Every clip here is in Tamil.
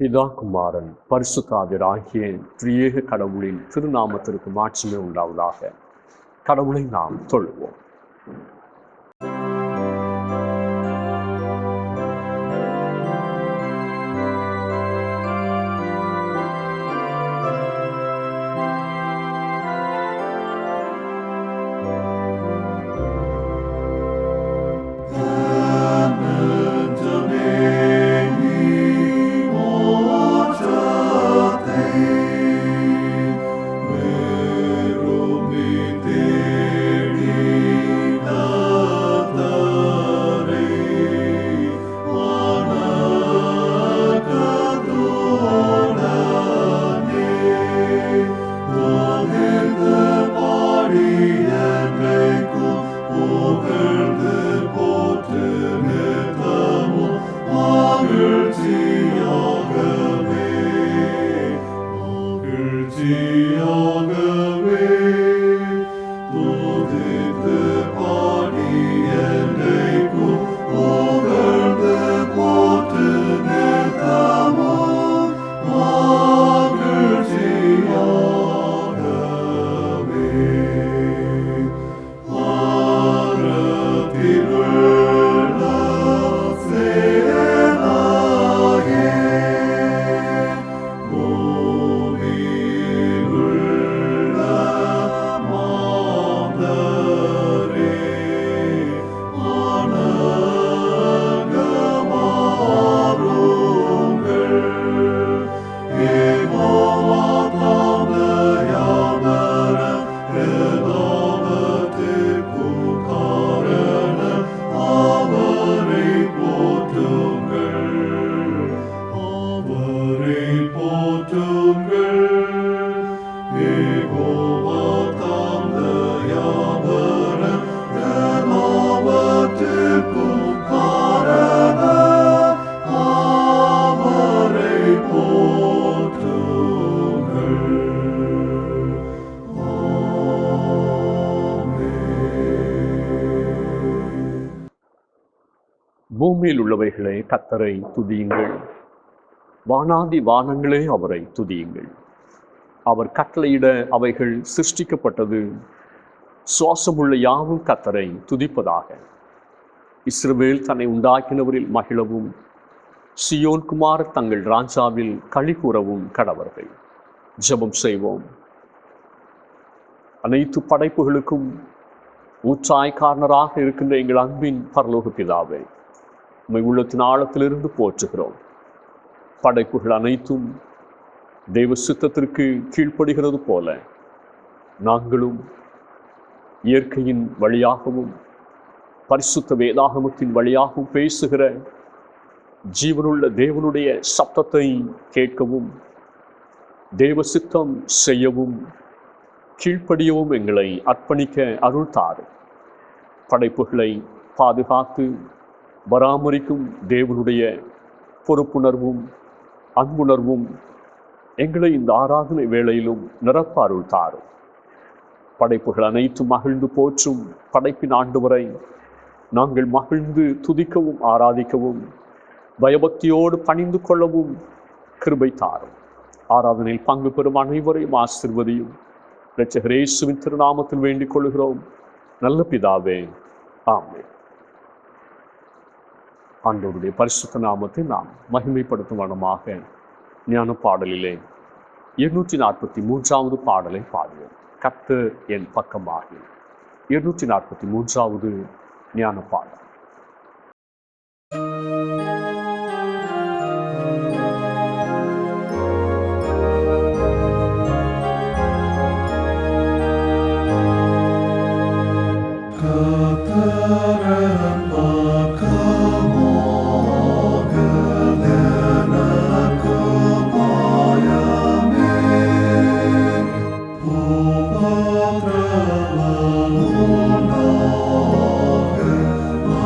பிதா குமாரன் பரிசுத்தாவியர் ஆகிய திரியேக கடவுளின் திருநாமத்திற்கு மாட்சிமை உண்டாவதாக. கடவுளை நாம் தொழுவோம். பூமியில் உள்ளவைகளே கர்த்தரை துதியுங்கள், வானாதி வானங்களே அவரை துதியுங்கள். அவர் கட்டளையிட அவைகள் சிருஷ்டிக்கப்பட்டது. சுவாசமுள்ள யாவும் கர்த்தரை துதிப்பதாக. இஸ்ரவேல் தன்னை உண்டாக்கினவரில் மகிழவும், சியோன் குமாரர் தங்கள் ராஜாவில் களி கூறவும் கடவர்கள். ஜெபம் செய்வோம். அனைத்து படைப்புகளுக்கும் ஊற்றாய்க்காரனராக இருக்கின்ற எங்கள் அன்பின் பரலோக பிதாவே, உம்மை உள்ளத்தின் ஆழத்திலிருந்து போற்றுகிறோம். படைப்புகள் அனைத்தும் தெய்வ சித்தத்திற்கு கீழ்ப்படுகிறது போல நாங்களும் இயற்கையின் வழியாகவும் பரிசுத்த வேதாகமத்தின் வழியாகவும் பேசுகிற ஜீவனுள்ள தேவனுடைய சப்தத்தை கேட்கவும் தேவ சித்தம் செய்யவும் கீழ்ப்படியவும் எங்களை அர்ப்பணிக்க அருள் தாரு. படைப்புகளை பாதுகாத்து பராமரிக்கும் தேவனுடைய பொறுப்புணர்வும் அன்புணர்வும் எங்களை இந்த ஆராதனை வேளையிலும் நிரப்ப அருள் தாரு. படைப்புகள் அனைத்தும் மகிழ்ந்து போற்றும் படைப்பின் ஆண்டவரை நாங்கள் மகிழ்ந்து துதிக்கவும் ஆராதிக்கவும் பயபக்தியோடு பணிந்து கொள்ளவும் கிருபை தாரும். ஆராதனையில் பங்கு பெறும் அனைவரையும் ஆசீர்வதியும். இரட்சகர் இயேசுவின் திருநாமத்தில் வேண்டிக் கொள்கிறோம் நல்ல பிதாவே, ஆமென். ஆண்டவருடைய பரிசுத்த நாமத்தை நாம் மகிமைப்படுத்தும் வண்ணமாக ஞான பாடலிலே 243வது பாடலை பாடுவோம். கர்த்தர் என் பக்கமாகி. 243வது ஞான பாடல். Oh,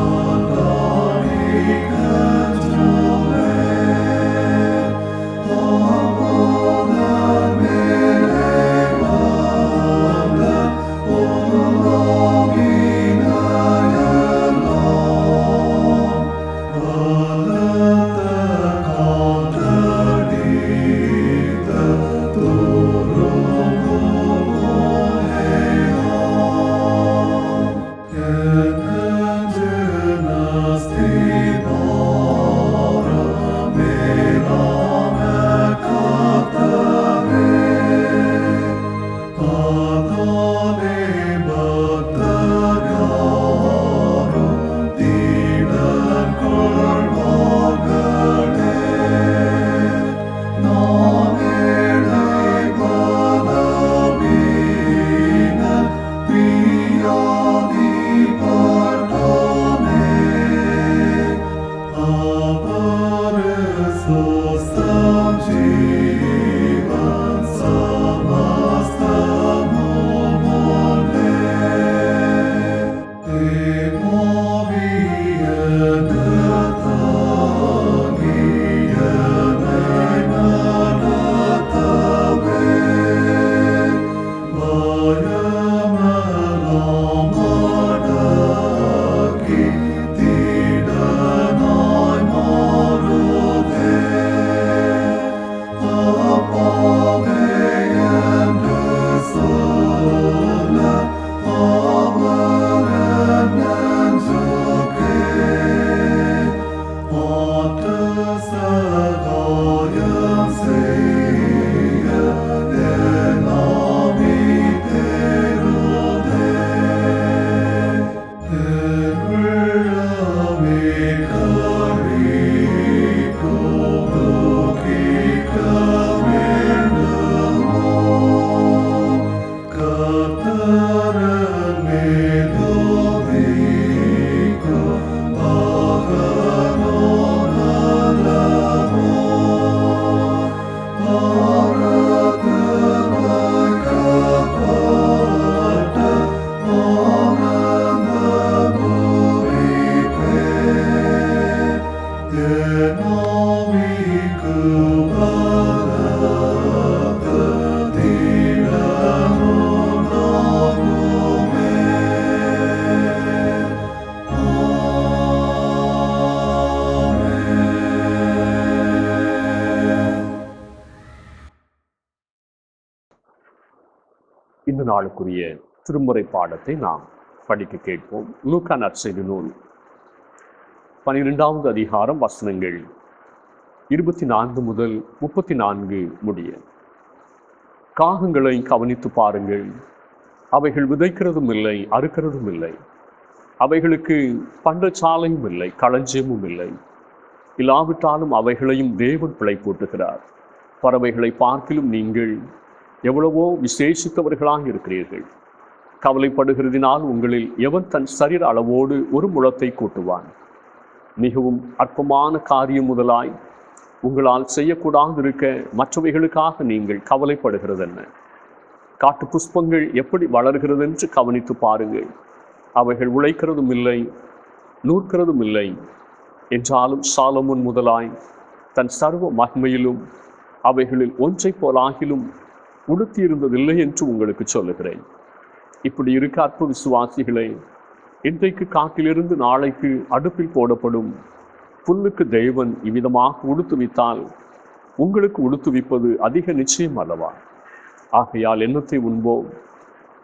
இந்த நாளுக்குரிய திருமுறை பாடத்தை நாம் படிக்க கேட்போம். லூக்கா நற்செய்தி நூல் 12வது அதிகாரம் வசனங்கள் 24 முதல் 34 முடிய. காகங்களை கவனித்து பாருங்கள், அவைகள் விதைக்கிறதும் இல்லை, அறுக்கிறதும் இல்லை, அவைகளுக்கு பண்டசாலையும் இல்லை, களஞ்சியமும் இல்லை. இல்லாவிட்டாலும் அவைகளையும் தேவன் பிழைப்பூட்டுகிறார். பறவைகளை பார்க்கிலும் நீங்கள் எவ்வளவோ விசேஷித்தவர்களாக இருக்கிறீர்கள். கவலைப்படுகிறதினால் உங்களில் எவன் தன் சரீர அளவோடு ஒரு முழத்தை கூட்டுவான்? மிகவும் அற்பமான காரியம் முதலாய் உங்களால் செய்யக்கூடாதிருக்க மற்றவைகளுக்காக நீங்கள் கவலைப்படுகிறதென்ன? காட்டு புஷ்பங்கள் எப்படி வளர்கிறது என்று கவனித்து பாருங்கள். அவைகள் உழைக்கிறதும் இல்லை, நூற்கிறதும் இல்லை. என்றாலும் சாலமோன் முதலாய் தன் சர்வ மகிமையிலும் அவைகளில் ஒன்றை போலாகிலும் உடுத்தியிருந்ததில்லை என்று உங்களுக்கு சொல்லுகிறேன். இப்படி இருக்க அற்ப விசுவாசிகளே, இன்றைக்கு காட்டிலிருந்து நாளைக்கு அடுப்பில் போடப்படும் புல்லுக்கு தேவன் இவ்விதமாக உடுத்துவித்தால் உங்களுக்கு உடுத்துவிப்பது அதிக நிச்சயம் அல்லவா? ஆகையால் எண்ணத்தை உண்போம்,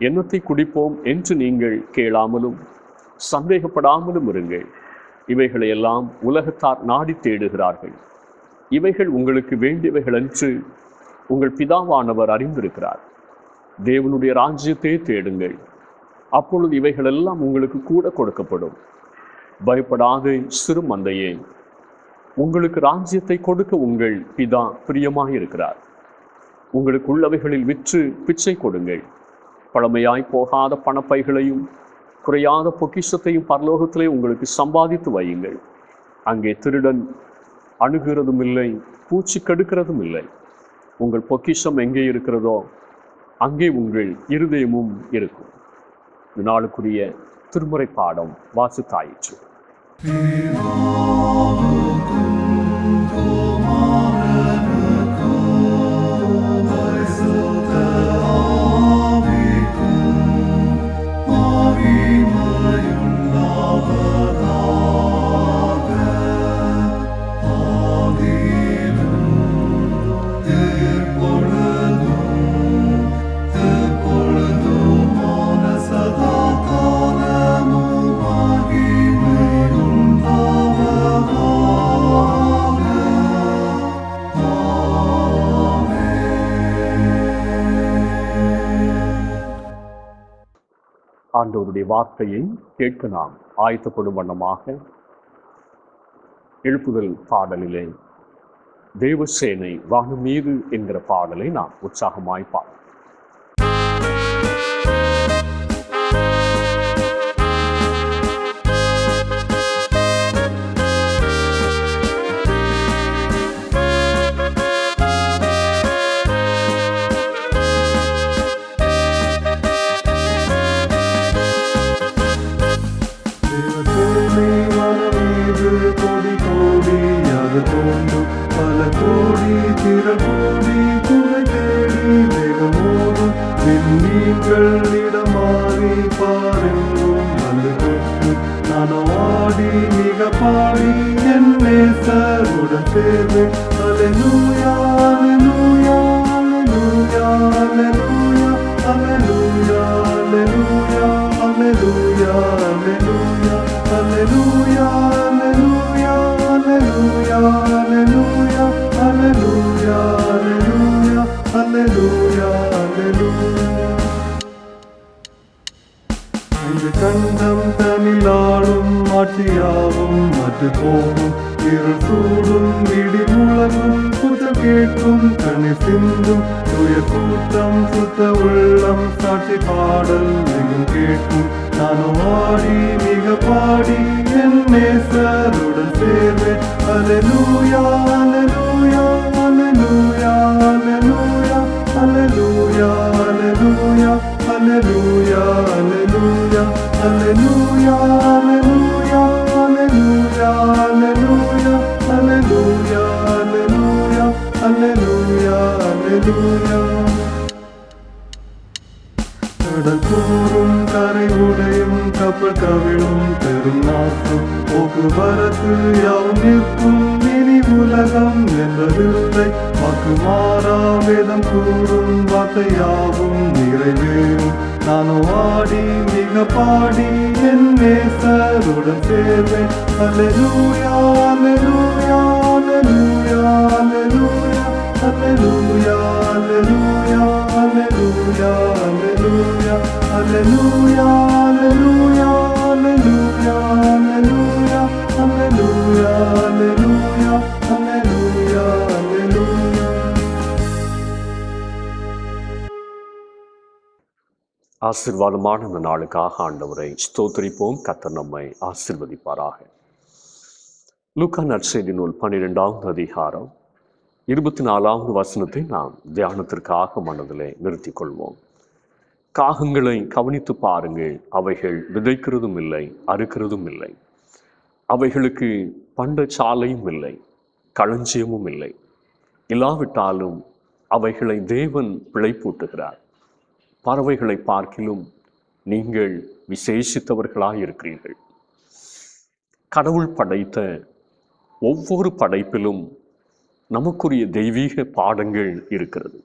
எண்ணத்தை குடிப்போம் என்று நீங்கள் கேளாமலும் சந்தேகப்படாமலும் இருங்கள். இவைகளை எல்லாம் உலகத்தார் நாடி தேடுகிறார்கள். இவைகள் உங்களுக்கு வேண்டியவைகள் என்று உங்கள் பிதாவானவர் அறிந்திருக்கிறார். தேவனுடைய ராஜ்யத்தை தேடுங்கள், அப்பொழுது இவைகளெல்லாம் உங்களுக்கு கூட கொடுக்கப்படும். பயப்படாத சிறு மந்தையே, உங்களுக்கு ராஜ்யத்தை கொடுக்க உங்கள் பிதா பிரியமாக இருக்கிறார். உங்களுக்கு உள்ளவைகளில் விற்று பிச்சை கொடுங்கள். பழமையாய் போகாத பணப்பைகளையும் குறையாத பொக்கிஷத்தையும் பரலோகத்திலே உங்களுக்கு சம்பாதித்து வையுங்கள். அங்கே திருடன் அணுகிறதும் இல்லை, பூச்சி கெடுக்கிறதும் இல்லை. உங்கள் பொக்கிஷம் எங்கே இருக்கிறதோ அங்கே உங்கள் இருதயமும் இருக்கும். இந்த நாளுக்குரிய திருமுறை பாடம் வாசித்தாயிற்று. ஆண்டவருடைய வார்த்தையை கேட்க நாம் ஆயத்தப்படும் வண்ணமாக எழுப்புதல் பாடலிலே தேவசேனை வானம் மீது என்கிற பாடலை நாம் உற்சாகமாய் பாடுவோம். பல கோடி திரகோடி துணை தேடி வேகமோடும் விண்மீன்கள் இடமாறி பாருங்கும் வந்து கொண்டு நானாடி மிக பாடி என் நேசருடன் சேர்ந்து அல்லேலூயா அல்லேலூயா அல்லேலூயா அல்லேலூயா அல்லேலூயா அல்லேலூயா அல்லேலூயா அல்லேலூயா அல்லேலூயா அல்லேலூயா அல்லேலூயா அல்லேலூயா அல்லேலூயா அல்லேலூயா அல்லேலூயா. இந்த கண்டம் தனிலாடும் ஆட்சியாவும் மற்ற போகும் இருள் சூடும் இடி முழங்கும் குற்றம் கேட்கும் கண்ணீர் சிந்தும் துயர் கூட்டம் சுத்த உள்ளம் சாட்சி பாடல் எங்கும் கேட்கும் நானும் ஆடி மிக பாடி என் நேசருடன் சேர்வேன். அல்லேலூயா அல்லேலூயா அல்லேலூயா அல்லேலூயா அல்லேலூயா அல்லேலூயா அல்லேலூயா அல்லேலூயா அல்லேலூயா அல்லேலூயா அல்லேலூயா அல்லேலூயா அல்லேலூயா அல்லேலூயா அல்லேலூயா அல்லேலூயா. கடல் கூறும் கரை உடையும் கப்பல் கவிழும் பெரும் நாட்டும் போக்குவரத்து யாவும் நிற்கும் இனி உலகம் என்பதில்லை. வாக்கு மாறா வேதம் கூறும் வார்த்தை யாவும் நிறைவேறும். நானோ ஆடி மிக பாடி என் நேசருடன் சேர்வேன். அல்லேலூயா அல்லேலூயா அல்லேலூயா அல்லேலூயா அல்லேலூயா அல்லேலூயா அல்லேலூயா அல்லேலூயா அல்லேலூயா அல்லேலூயா அல்லேலூயா அல்லேலூயா அல்லேலூயா அல்லேலூயா அல்லேலூயா. ஆசீர்வாதமான இந்த நாளுக்காக ஆண்டவரை ஸ்தோத்திரிப்போம். கர்த்தர் நம்மை ஆசீர்வதிப்பாராக. லூக்கா நற்செய்தி நூல் 12வது அதிகாரம் 24வது வசனத்தை நாம் தியானத்திற்காக மனதிலே நிறுத்திக் கொள்வோம். காகங்களை கவனித்து பாருங்கள், அவைகள் விதைக்கிறதும் இல்லை, அறுக்கிறதும் இல்லை, அவைகளுக்கு பண்டசாலையும் இல்லை, களஞ்சியமும் இல்லை. இல்லாவிட்டாலும் அவைகளை தேவன் பிழைப்பூட்டுகிறார். பறவைகளை பார்க்கிலும் நீங்கள் விசேஷித்தவர்களாக இருக்கிறீர்கள். கடவுள் படைத்த ஒவ்வொரு படைப்பிலும் நமக்குரிய தெய்வீக பாடங்கள் இருக்கிறது.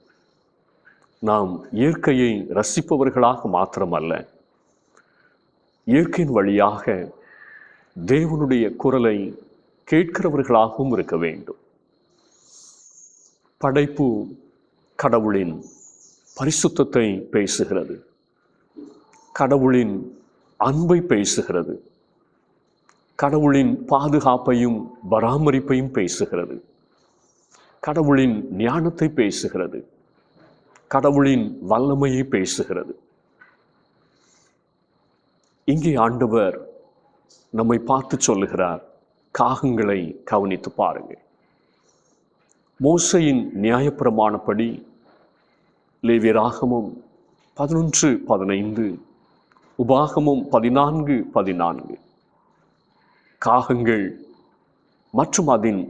நாம் இயற்கையை ரசிப்பவர்களாக மாத்திரமல்ல, இயற்கையின் வழியாக தேவனுடைய குரலை கேட்கிறவர்களாகவும் இருக்க வேண்டும். படைப்பு கடவுளின் பரிசுத்தத்தை பேசுகிறது, கடவுளின் அன்பை பேசுகிறது, கடவுளின் பாதுகாப்பையும் பராமரிப்பையும் பேசுகிறது, கடவுளின் ஞானத்தை பேசுகிறது, கடவுளின் வல்லமையை பேசுகிறது. இங்கே ஆண்டவர் நம்மை பார்த்து சொல்லுகிறார், காகங்களை கவனித்து பாருங்கள். மோசையின் நியாயப்பிரமாணப்படி லேவியராகமம் 11:15, உபாகமம் 14:14 காகங்கள் மற்றும் அதன்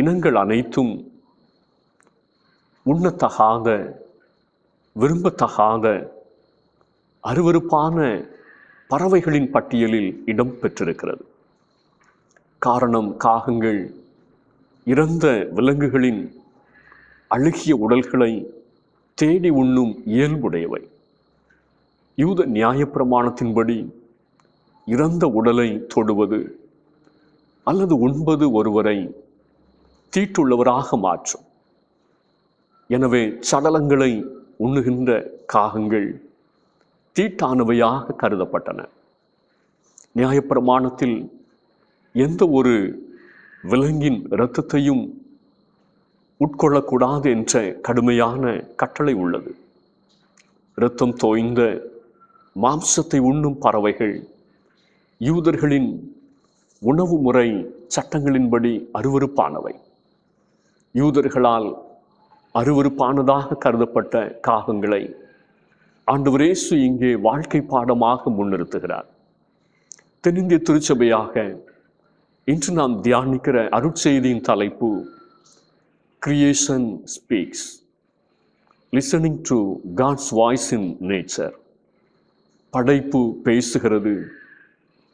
இனங்கள் அனைத்தும் உண்ணத்தகாத, விரும்பத்தகாத, அருவருப்பான பறவைகளின் பட்டியலில் இடம் பெற்றிருக்கிறது. காரணம், காகங்கள் இறந்த விலங்குகளின் அழுகிய உடல்களை தேடி உண்ணும் இயல்புடையவை. யூத நியாயப்பிரமாணத்தின்படி இறந்த உடலை தொடுவது அல்லது உண்பது ஒருவரை தீட்டுள்ளவராக மாற்றும். எனவே சடலங்களை உண்ணுகின்ற காகங்கள் தீட்டானவையாக கருதப்பட்டன. நியாயப்பிரமாணத்தில் எந்த ஒரு விலங்கின் இரத்தத்தையும் உட்கொள்ளக்கூடாது என்ற கடுமையான கட்டளை உள்ளது. இரத்தம் தோய்ந்த மாம்சத்தை உண்ணும் பறவைகள் யூதர்களின் உணவு முறை சட்டங்களின்படி அருவருப்பானவை. யூதர்களால் அருவருப்பானதாக கருதப்பட்ட காகங்களை ஆண்டவர் இயேசு இங்கே வாழ்க்கை பாடமாக முன்னிறுத்துகிறார். தென்னிந்திய திருச்சபையாக இன்று நாம் தியானிக்கிற அருட்செய்தியின் தலைப்பு Creation Speaks, Listening to God's Voice in Nature. படைப்பு பேசுகிறது,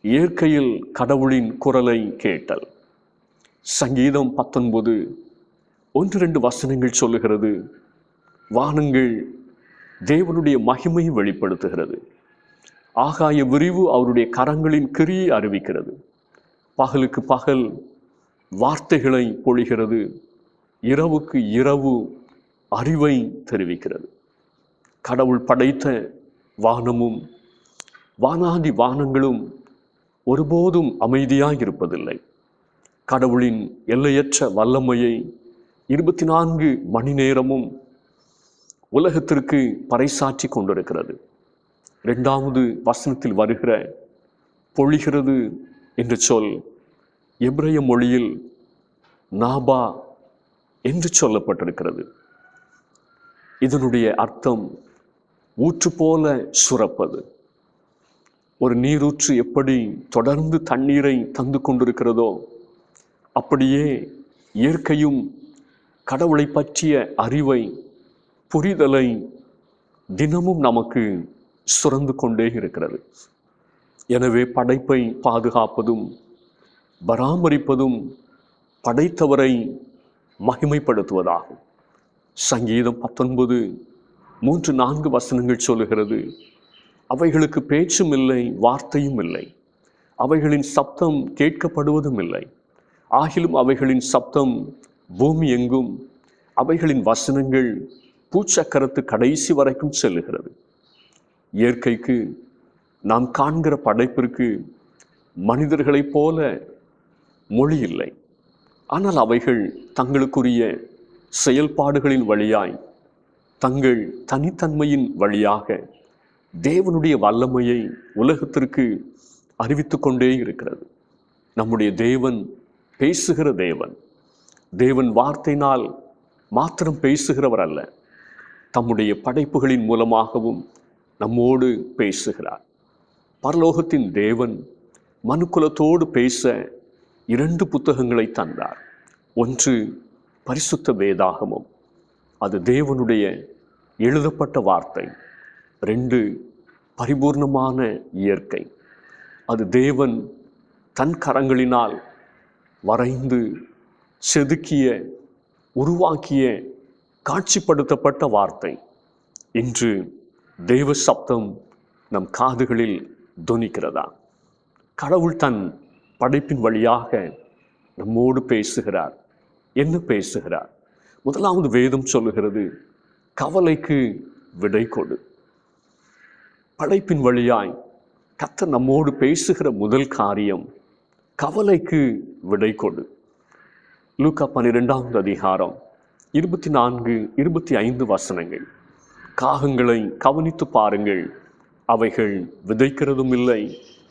இயற்கையில் கடவுளின் குரலை கேட்டல். சங்கீதம் 19:1-2 வசனங்கள் சொல்லுகிறது, வானங்கள் தேவனுடைய மகிமையை வெளிப்படுத்துகிறது, ஆகாய விரிவு அவருடைய கரங்களின் கிரியை அறிவிக்கிறது, பகலுக்கு பகல் வார்த்தைகளை பொழிகிறது, இரவுக்கு இரவு அறிவை தெரிவிக்கிறது. கடவுள் படைத்த வானமும் வானாதி வானங்களும் ஒருபோதும் அமைதியாக இருப்பதில்லை. கடவுளின் எல்லையற்ற வல்லமையை 24 மணி நேரமும் உலகத்திற்கு பறைசாற்றி கொண்டிருக்கிறது. 2வது வசனத்தில் வருகிற பொழிகிறது என்ற சொல் எபிரேய மொழியில் நாபா என்று சொல்லப்பட்டிருக்கிறது. இதனுடைய அர்த்தம் ஊற்று போல சுரப்பது. ஒரு நீரூற்று எப்படி தொடர்ந்து தண்ணீரை தந்து கொண்டிருக்கிறதோ அப்படியே இயற்கையும் கடவுளை பற்றிய அறிவை, புரிதலை தினமும் நமக்கு சுரந்து கொண்டே இருக்கிறது. எனவே படைப்பை பாதுகாப்பதும் பராமரிப்பதும் படைத்தவரை மகிமைப்படுத்துவதாகும். சங்கீதம் 19:3-4 வசனங்கள் சொல்லுகிறது, அவைகளுக்கு பேச்சும் இல்லை, வார்த்தையும் இல்லை. அவைகளின் சப்தம் கேட்கப்படுவதும் இல்லை. ஆகிலும் அவைகளின் சப்தம் பூமி எங்கும், அவைகளின் வசனங்கள் பூச்சக்கரத்து கடைசி வரைக்கும் செல்லுகிறது. இயற்கைக்கு, நாம் காண்கிற படைப்பிற்கு மனிதர்களைப் போல மொழி இல்லை. ஆனால் அவைகள் தங்களுக்குரிய செயல்பாடுகளின் வழியாய், தங்கள் தனித்தன்மையின் வழியாக தேவனுடைய வல்லமையை உலகத்திற்கு அறிவித்து கொண்டே இருக்கிறது. நம்முடைய தேவன் பேசுகிற தேவன். தேவன் வார்த்தையினால் மாத்திரம் பேசுகிறவர் அல்ல, தம்முடைய படைப்புகளின் மூலமாகவும் நம்மோடு பேசுகிறார். பரலோகத்தின் தேவன் மனுக்குலத்தோடு பேச 2 புத்தகங்களை தந்தார். ஒன்று பரிசுத்த வேதாகமம், அது தேவனுடைய எழுதப்பட்ட வார்த்தை. 2 பரிபூர்ணமான இயற்கை, அது தேவன் தன் கரங்களினால் வரைந்து செதுக்கிய, உருவாக்கிய, காட்சிப்படுத்தப்பட்ட வார்த்தை. இன்று தேவ சப்தம் நம் காதுகளில் தொனிக்கிறதா? கடவுள் தன் படைப்பின் வழியாக நம்மோடு பேசுகிறார். என்ன பேசுகிறார்? முதலாவது வேதம் சொல்லுகிறது, கவலைக்கு விடை கொடு. படைப்பின் வழியாய் கர்த்தர் நம்மோடு பேசுகிற முதல் காரியம், கவலைக்கு விடை கொடு. லூக்கா 12ஆம் அதிகாரம் 24, 25 வசனங்கள். காகங்களை கவனித்து பாருங்கள், அவைகள் விதைக்கிறதும் இல்லை,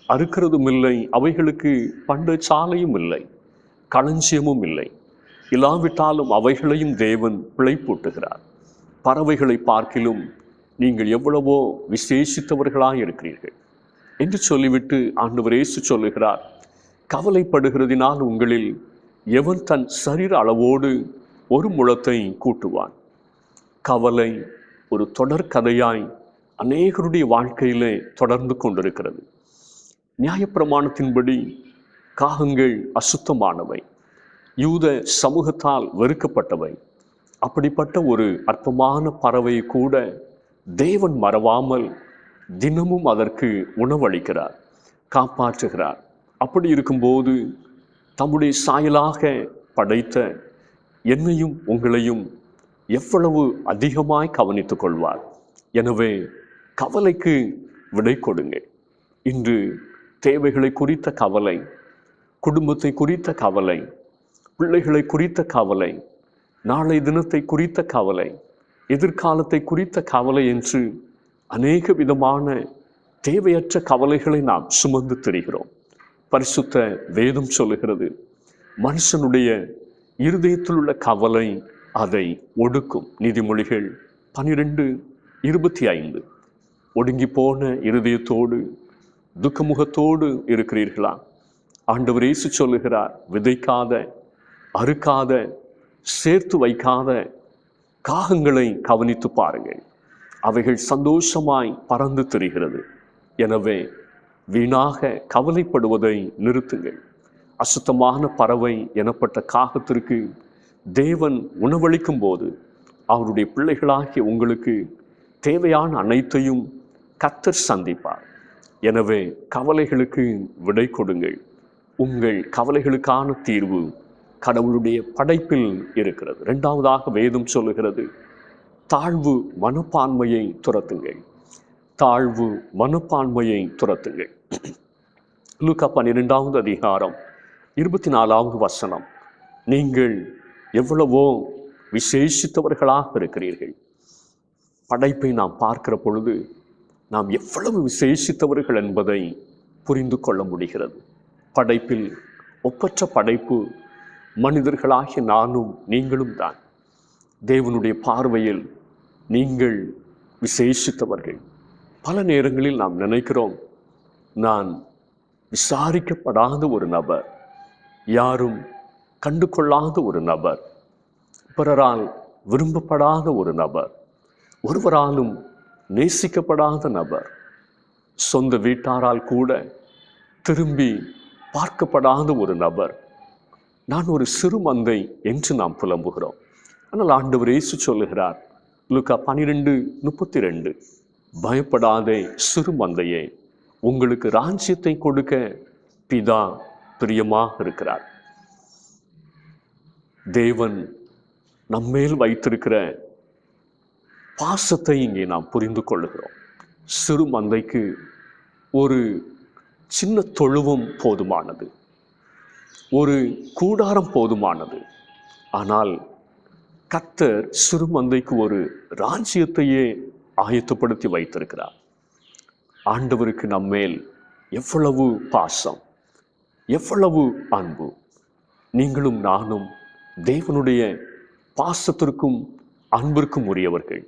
அறுக்கிறதும் இல்லை, அவைகளுக்கு பண்ட சாலையும் இல்லை, களஞ்சியமும் இல்லை. இல்லாவிட்டாலும் அவைகளையும் தேவன் பிழைப்பூட்டுகிறார். பறவைகளை பார்க்கிலும் நீங்கள் எவ்வளவோ விசேஷித்தவர்களாக இருக்கிறீர்கள் என்று சொல்லிவிட்டு ஆண்டவர் இயேசு சொல்லுகிறார், கவலைப்படுகிறதினால் உங்களில் எவன் தன் சரீர அளவோடு ஒரு முழத்தை கூட்டுவான்? கவலை ஒரு தொடர் கதையாய் அநேகருடைய வாழ்க்கையிலே தொடர்ந்து கொண்டிருக்கிறது. நியாயப்பிரமாணத்தின்படி காகங்கள் அசுத்தமானவை, யூத சமூகத்தால் வெறுக்கப்பட்டவை. அப்படிப்பட்ட ஒரு அற்பமான பறவையை கூட தேவன் மறவாமல் தினமும் அதற்கு உணவளிக்கிறார், காப்பாற்றுகிறார். அப்படி இருக்கும்போது தம்முடைய சாயலாக படைத்த என்னையும் உங்களையும் எவ்வளவு அதிகமாய் கவனித்துக் கொள்வார். எனவே கவலைக்கு விடை கொடுங்கள். இன்று தேவைகளை குறித்த கவலை, குடும்பத்தை குறித்த கவலை, பிள்ளைகளை குறித்த கவலை, நாளை தினத்தை குறித்த கவலை, எதிர்காலத்தை குறித்த கவலை என்று அநேக விதமான தேவையற்ற கவலைகளை நாம் சுமந்து திரிகிறோம். பரிசுத்த வேதம் சொல்லுகிறது, மனுஷனுடைய இருதயத்தில் உள்ள கவலை அதை ஒடுக்கும். நீதிமொழிகள் 12:25. ஒடுங்கி போன இருதயத்தோடு துக்கமுகத்தோடு இருக்கிறீர்களா? ஆண்டவர் இயேசு சொல்லுகிறார், விதைக்காத, அறுக்காத, சேர்த்து வைக்காத காகங்களை கவனித்து பாருங்கள், அவைகள் சந்தோஷமாய் பறந்து திரிகிறது. எனவே வீணாக கவலைப்படுவதை நிறுத்துங்கள். அசுத்தமான பறவை எனப்பட்ட காகத்திற்கு தேவன் உணவளிக்கும் போது அவருடைய பிள்ளைகளாகிய உங்களுக்கு தேவையான அனைத்தையும் கர்த்தர் சந்திப்பார். எனவே கவலைகளுக்கு விடை கொடுங்கள். உங்கள் கவலைகளுக்கான தீர்வு கடவுளுடைய படைப்பில் இருக்கிறது. 2வதாக வேதம் சொல்லுகிறது, தாழ்வு மனப்பான்மையை துரத்துங்கள். தாழ்வு மனப்பான்மையை துரத்துங்கள். லூக்கா 12ஆம் அதிகாரம் 24ஆவது வசனம். நீங்கள் எவ்வளவோ விசேஷித்தவர்களாக இருக்கிறீர்கள். படைப்பை நாம் பார்க்கிற பொழுது நாம் எவ்வளவு விசேஷித்தவர்கள் என்பதை புரிந்து கொள்ள முடிகிறது. படைப்பில் ஒப்பற்ற படைப்பு மனிதர்களாகிய நானும் நீங்களும் தான். தேவனுடைய பார்வையில் நீங்கள் விசேஷித்தவர்கள். பல நேரங்களில் நாம் நினைக்கிறோம், நான் விசாரிக்கப்படாத ஒரு நபர், யாரும் கண்டு கொள்ளாத ஒரு நபர், பிறரால் விரும்பப்படாத ஒரு நபர், ஒருவராலும் நேசிக்கப்படாத நபர், சொந்த வீட்டாரால் கூட திரும்பி பார்க்கப்படாத ஒரு நபர், நான் ஒரு சிறு மந்தை என்று நாம் புலம்புகிறோம். ஆனால் ஆண்டவர் இயேசு சொல்லுகிறார், லூக்கா 12:32, பயப்படாதே சிறு மந்தையே, உங்களுக்கு ராஜ்யத்தை கொடுக்க பிதா பிரியமாக இருக்கிறார். தேவன் நம்மேல் வைத்திருக்கிற பாசத்தை இங்கே நாம் புரிந்து கொள்ளுகிறோம். சிறு மந்தைக்கு ஒரு சின்ன தொழுவம் போதுமானது, ஒரு கூடாரம் போதுமானது. ஆனால் கர்த்தர் சிறு மந்தைக்கு ஒரு ராஜ்யத்தையே ஆயத்தப்படுத்தி வைத்திருக்கிறார். ஆண்டவருக்கு நம்மேல் எவ்வளவு பாசம், எவ்வளவு அன்பு! நீங்களும் நானும் தேவனுடைய பாசத்திற்கும் அன்பிற்கும் உரியவர்கள்.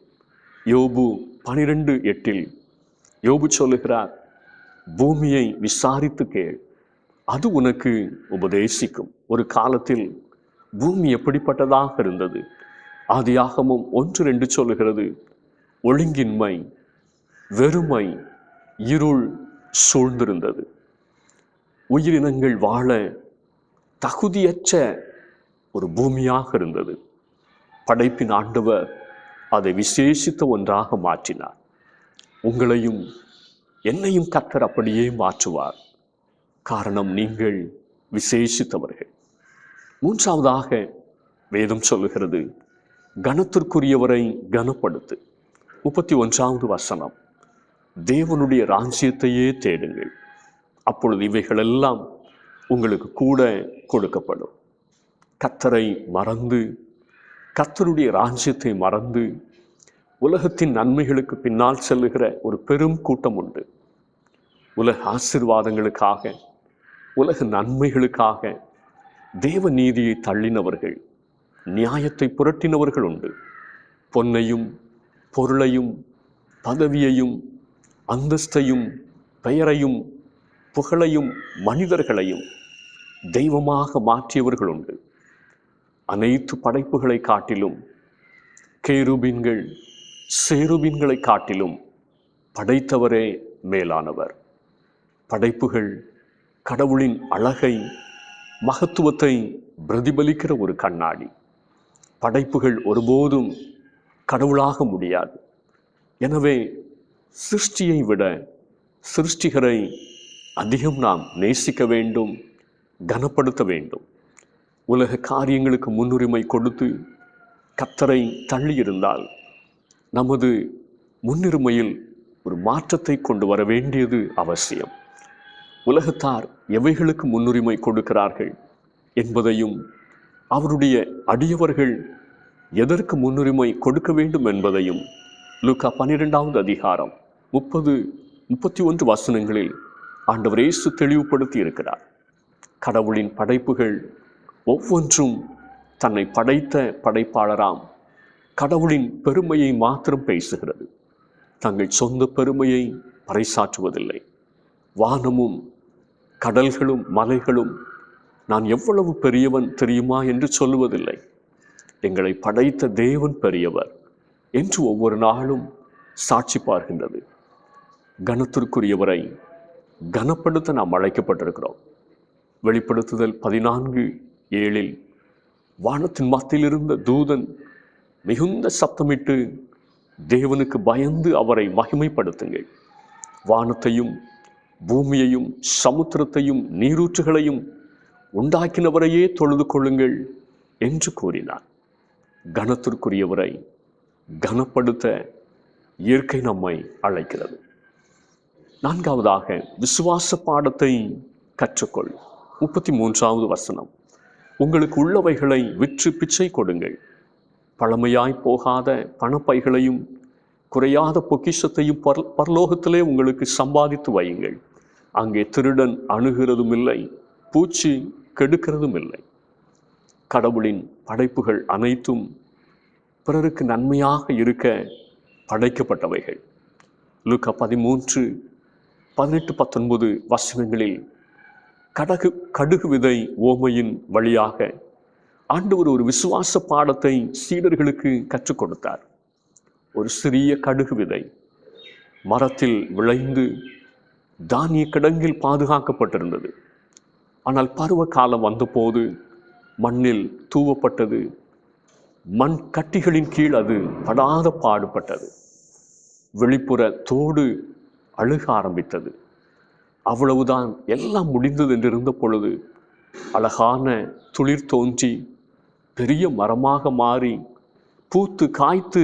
யோபு 12:8 யோபு சொல்லுகிறார், பூமியை விசாரித்து கேள், அது உனக்கு உபதேசிக்கும். ஒரு காலத்தில் பூமி எப்படிப்பட்டதாக இருந்தது? ஆதியாகமம் 1:2 சொல்லுகிறது, ஒழுங்கின்மை, வெறுமை, இருள் சூழ்ந்திருந்தது. உயிரினங்கள் வாழ தகுதியற்ற ஒரு பூமியாக இருந்தது. படைப்பின் ஆண்டவர் அதை விசேஷித்த ஒன்றாக மாற்றினார். உங்களையும் என்னையும் கர்த்தர் அப்படியே மாற்றுவார். காரணம், நீங்கள் விசேஷித்தவர்கள். மூன்றாவதாக வேதம் சொல்லுகிறது, கனத்திற்குரியவரை கனப்படுத்து. 31வது வசனம், தேவனுடைய ராஜ்யத்தையே தேடுங்கள், அப்பொழுது இவைகளெல்லாம் உங்களுக்கு கூட கொடுக்கப்படும். கர்த்தரை மறந்து, கர்த்தருடைய ராஜ்யத்தை மறந்து உலகத்தின் நன்மைகளுக்கு பின்னால் செல்லுகிற ஒரு பெரும் கூட்டம் உண்டு. உலக ஆசீர்வாதங்களுக்காக, உலக நன்மைகளுக்காக தேவ நீதியை தள்ளினவர்கள், நியாயத்தை புரட்டினவர்கள் உண்டு. பொன்னையும் பொருளையும் பதவியையும் அந்தஸ்தையும் பெயரையும் புகழையும் மனிதர்களையும் தெய்வமாக மாற்றியவர்கள் உண்டு. அனைத்து படைப்புகளை காட்டிலும், கேருபீன்கள் சேருபீன்களை காட்டிலும் படைத்தவரே மேலானவர். படைப்புகள் கடவுளின் அழகை, மகத்துவத்தை பிரதிபலிக்கிற ஒரு கண்ணாடி. படைப்புகள் ஒருபோதும் கடவுளாக முடியாது. எனவே சிருஷ்டியை விட சிருஷ்டிகரை அதிகம் நாம் நேசிக்க வேண்டும், கனப்படுத்த வேண்டும். உலக காரியங்களுக்கு முன்னுரிமை கொடுத்து கர்த்தரை தள்ளியிருந்தால் நமது முன்னுரிமையில் ஒரு மாற்றத்தை கொண்டு வர வேண்டியது அவசியம். உலகத்தார் எவைகளுக்கு முன்னுரிமை கொடுக்கிறார்கள் என்பதையும், அவருடைய அடியவர்கள் எதற்கு முன்னுரிமை கொடுக்க வேண்டும் என்பதையும் லூக்கா 12வது அதிகாரம் 30-31 வசனங்களில் ஆண்டவர் இயேசு தெளிவுபடுத்தி இருக்கிறார். கடவுளின் படைப்புகள் ஒவ்வொன்றும் தன்னை படைத்த படைப்பாளராம் கடவுளின் பெருமையை மாத்திரம் பேசுகிறது. தங்கள் சொந்த பெருமையை பறைசாற்றுவதில்லை. வானமும் கடல்களும் மலைகளும் நான் எவ்வளவு பெரியவன் தெரியுமா என்று சொல்லுவதில்லை. எங்களை படைத்த தேவன் பெரியவர் என்று ஒவ்வொரு நாளும் சாட்சி பார்க்கின்றது. கனத்திற்குரியவரை கனப்படுத்த நாம் அழைக்கப்பட்டிருக்கிறோம். வெளிப்படுத்துதல் 14:7 வானத்தின் மத்தியில் இருந்த தூதன் மிகுந்த சத்தமிட்டு, தேவனுக்கு பயந்து அவரை மகிமைப்படுத்துங்கள், வானத்தையும் பூமியையும் சமுத்திரத்தையும் நீரூற்றுகளையும் உண்டாக்கினவரையே தொழுது கொள்ளுங்கள் என்று கூறினார். கனத்திற்குரியவரை கனப்படுத்த இயற்கை நம்மை அழைக்கிறது. நான்காவதாக விசுவாச பாடத்தை கற்றுக்கொள். 33வது வசனம், உங்களுக்கு உள்ளவைகளை விற்று பிச்சை கொடுங்கள், பழமையாய் போகாத பணப்பைகளையும் குறையாத பொக்கிஷத்தையும் பரலோகத்திலே உங்களுக்கு சம்பாதித்து வையுங்கள். அங்கே திருடன் அணுகிறதும் இல்லை, பூச்சி கெடுக்கிறதும் இல்லை. கடவுளின் படைப்புகள் அனைத்தும் பிறருக்கு நன்மையாக இருக்க படைக்கப்பட்டவைகள். லூக்கா 13:18-19 வசனங்களில் கடுகு விதை ஓமையின் வழியாக ஆண்டவர் ஒரு விசுவாச பாடத்தை சீடர்களுக்கு கற்றுக் கொடுத்தார். ஒரு சிறிய கடுகு விதை மரத்தில் விளைந்து தானிய கிடங்கில் பாதுகாக்கப்பட்டிருந்தது. ஆனால் பருவ காலம் வந்தபோது மண்ணில் தூவப்பட்டது. மண் கட்டிகளின் கீழ் அது படாத பாடுபட்டது. வெளிப்புற தோடு அழுக ஆரம்பித்தது. அவ்வளவுதான், எல்லாம் முடிந்தது என்று இருந்த பொழுது அழகான துளிர் தோன்றி பெரிய மரமாக மாறி பூத்து காய்த்து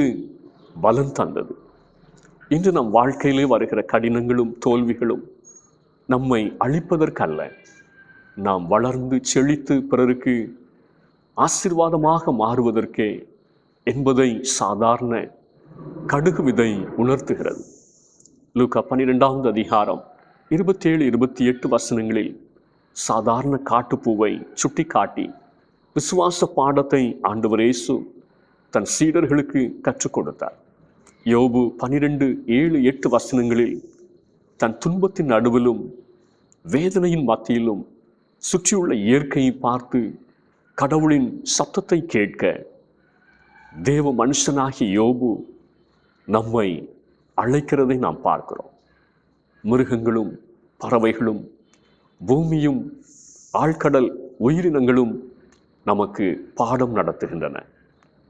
பலன் தந்தது. இன்று நம் வாழ்க்கையிலே வருகிற கடினங்களும் தோல்விகளும் நம்மை அழிப்பதற்கல்ல, நாம் வளர்ந்து செழித்து பிறருக்கு ஆசீர்வாதமாக மாறுவதற்கே என்பதை சாதாரண கடுகு விதை உணர்த்துகிறது. லூக்கா 12ஆம் அதிகாரம் 27-28 வசனங்களில் சாதாரண காட்டுப்பூவை சுட்டி காட்டி விசுவாச பாடத்தை ஆண்டவர் இயேசு தன் சீடர்களுக்கு கற்றுக் கொடுத்தார். யோபு 12:7-8 வசனங்களில் தன் துன்பத்தின் நடுவிலும் வேதனையின் மத்தியிலும் சுற்றியுள்ள இயற்கையை பார்த்து கடவுளின் சத்தத்தை கேட்க தேவ மனுஷனாகிய யோபு நம்மை அழைக்கிறதை நாம் பார்க்கிறோம். மிருகங்களும் பறவைகளும் பூமியும் ஆழ்கடல் உயிரினங்களும் நமக்கு பாடம் நடத்துகின்றன.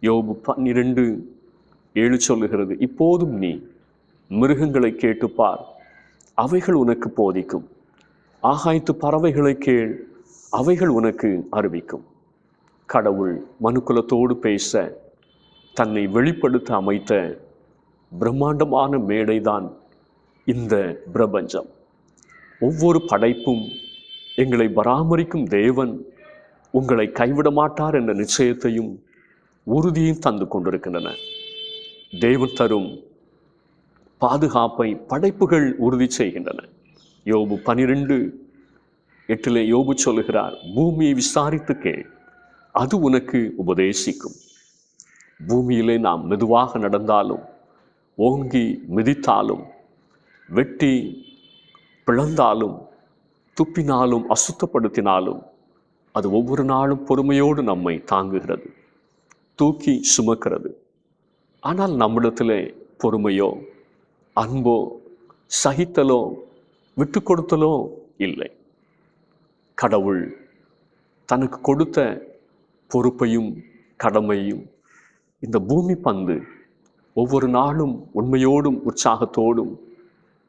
யோபு 12:7 சொல்லுகிறது, இப்போதும் நீ மிருகங்களை கேட்டுப்பார், அவைகள் உனக்கு போதிக்கும். ஆகாயத்து பறவைகளை கேள், அவைகள் உனக்கு அறிவிக்கும். கடவுள் மனுக்குலத்தோடு பேச தன்னை வெளிப்படுத்த அமைத்த பிரம்மாண்டமான மேடைதான் இந்த பிரபஞ்சம். ஒவ்வொரு படைப்பும் எங்களை பராமரிக்கும் தேவன் உங்களை கைவிட மாட்டார் என்ற நிச்சயத்தையும் உறுதியும் தந்து கொண்டிருக்கின்றன. தேவன் தரும் பாதுகாப்பை படைப்புகள் உறுதி செய்கின்றன. யோபு 12:8 யோபு சொல்லுகிறார், பூமியை விசாரித்து கேள், அது உனக்கு உபதேசிக்கும். பூமியிலே நாம் மெதுவாக நடந்தாலும், ஓங்கி மிதித்தாலும், வெட்டி பிளந்தாலும், துப்பினாலும், அசுத்தப்படுத்தினாலும் அது ஒவ்வொரு நாளும் பொறுமையோடு நம்மை தாங்குகிறது, தூக்கி சுமக்கிறது. ஆனால் நம்மிடத்திலே பொறுமையோ அன்போ சகித்தலோ விட்டு கொடுத்தலோ இல்லை. கடவுள் தனக்கு கொடுத்த பொறுப்பையும் கடமையும் இந்த பூமி பந்து ஒவ்வொரு நாளும் உண்மையோடும் உற்சாகத்தோடும்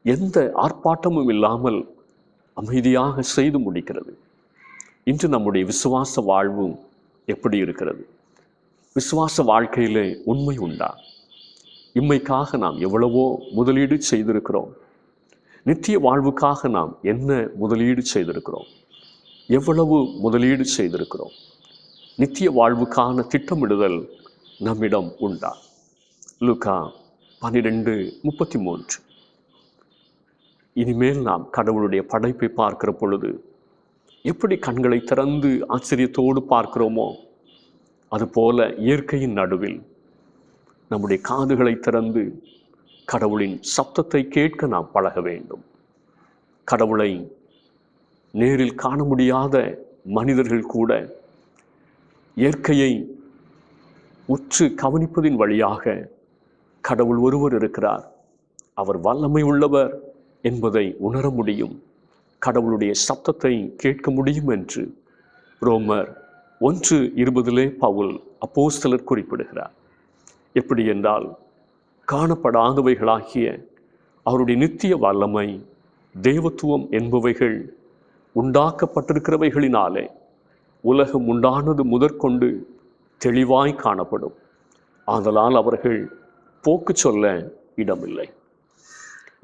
எந்த ஆர்ப்பாட்டமும் இல்லாமல் அமைதியாக செய்து முடிக்கிறது. இன்று நம்முடைய விசுவாச வாழ்வும் எப்படி இருக்கிறது? விசுவாச வாழ்க்கையிலே உண்மை உண்டா? இம்மைக்காக நாம் எவ்வளவோ முதலீடு செய்திருக்கிறோம். நித்திய வாழ்வுக்காக நாம் என்ன முதலீடு செய்திருக்கிறோம்? எவ்வளவு முதலீடு செய்திருக்கிறோம்? நித்திய வாழ்வுக்கான திட்டமிடுதல் நம்மிடம் உண்டா? லூக்கா 12:33. இனிமேல் நாம் கடவுளுடைய படைப்பை பார்க்கிற பொழுது எப்படி கண்களை திறந்து ஆச்சரியத்தோடு பார்க்கிறோமோ, அதுபோல இயற்கையின் நடுவில் நம்முடைய காதுகளை திறந்து கடவுளின் சப்தத்தை கேட்க நாம் பழக வேண்டும். கடவுளை நேரில் காண முடியாத மனிதர்கள் கூட இயற்கையை உற்று கவனிப்பதின் வழியாக கடவுள் ஒருவர் இருக்கிறார், அவர் வல்லமை உள்ளவர் என்பதை உணர முடியும், கடவுளுடைய சப்தத்தை கேட்க முடியும் என்று ரோமர் 1:20 பவுல் அப்போஸ்தலர் குறிப்பிடுகிறார். எப்படி என்றால், காணப்படாதவைகளாகிய அவருடைய நித்திய வல்லமை, தேவத்துவம் என்பவைகள் உண்டாக்கப்பட்டிருக்கிறவைகளினாலே உலகம் உண்டானது முதற்கொண்டு தெளிவாய் காணப்படும். ஆதலால் அவர்கள் போக்கு சொல்ல இடமில்லை.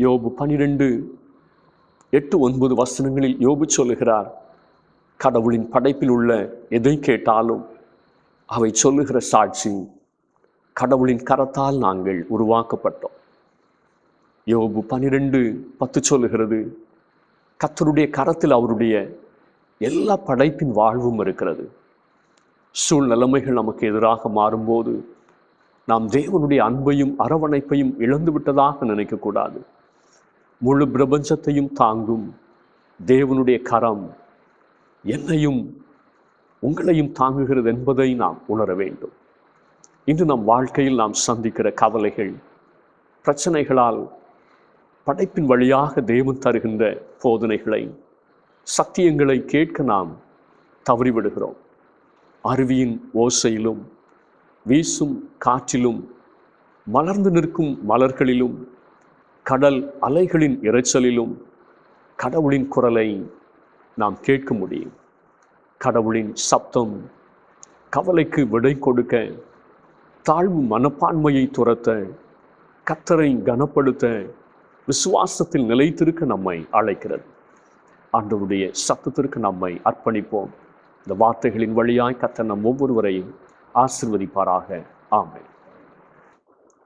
யோபு 12:8-9 வசனங்களில் யோபு சொல்லுகிறார், கடவுளின் படைப்பில் உள்ள எதை கேட்டாலும் அவை சொல்லுகிற சாட்சி, கடவுளின் கரத்தால் நாங்கள் உருவாக்கப்பட்டோம். யோபு 12:10 சொல்லுகிறது, கர்த்தருடைய கரத்தில் அவருடைய எல்லா படைப்பின் வாழ்வும் இருக்கிறது. சூழ்நிலைமைகள் நமக்கு எதிராக மாறும்போது நாம் தேவனுடைய அன்பையும் அரவணைப்பையும் இழந்து விட்டதாக நினைக்கக்கூடாது. முழு பிரபஞ்சத்தையும் தாங்கும் தேவனுடைய கரம் என்னையும் உங்களையும் தாங்குகிறது என்பதை நாம் உணர வேண்டும். இன்று நம் வாழ்க்கையில் நாம் சந்திக்கிற கவலைகள், பிரச்சனைகளால் படைப்பின் வழியாக தேவன் தருகின்ற போதனைகளை, சத்தியங்களை கேட்க நாம் தவறிவிடுகிறோம். அருவியின் ஓசையிலும், வீசும் காற்றிலும், மலர்ந்து நிற்கும் மலர்களிலும், கடல் அலைகளின் இரைச்சலிலும் கடவுளின் குரலை நாம் கேட்க முடியும். கடவுளின் சப்தம் கவலைக்கு விடை கொடுக்க, தாழ்வு மனப்பான்மையை துரத்த, கர்த்தரை கனப்படுத்த, விசுவாசத்தில் நிலைத்திருக்க நம்மை அழைக்கிறது. ஆண்டவருடைய சத்தத்திற்கு நம்மை அர்ப்பணிப்போம். இந்த வார்த்தைகளின் வழியாய் கர்த்தர் நம் ஒவ்வொருவரையும் ஆசீர்வதிப்பாராக. ஆமென்.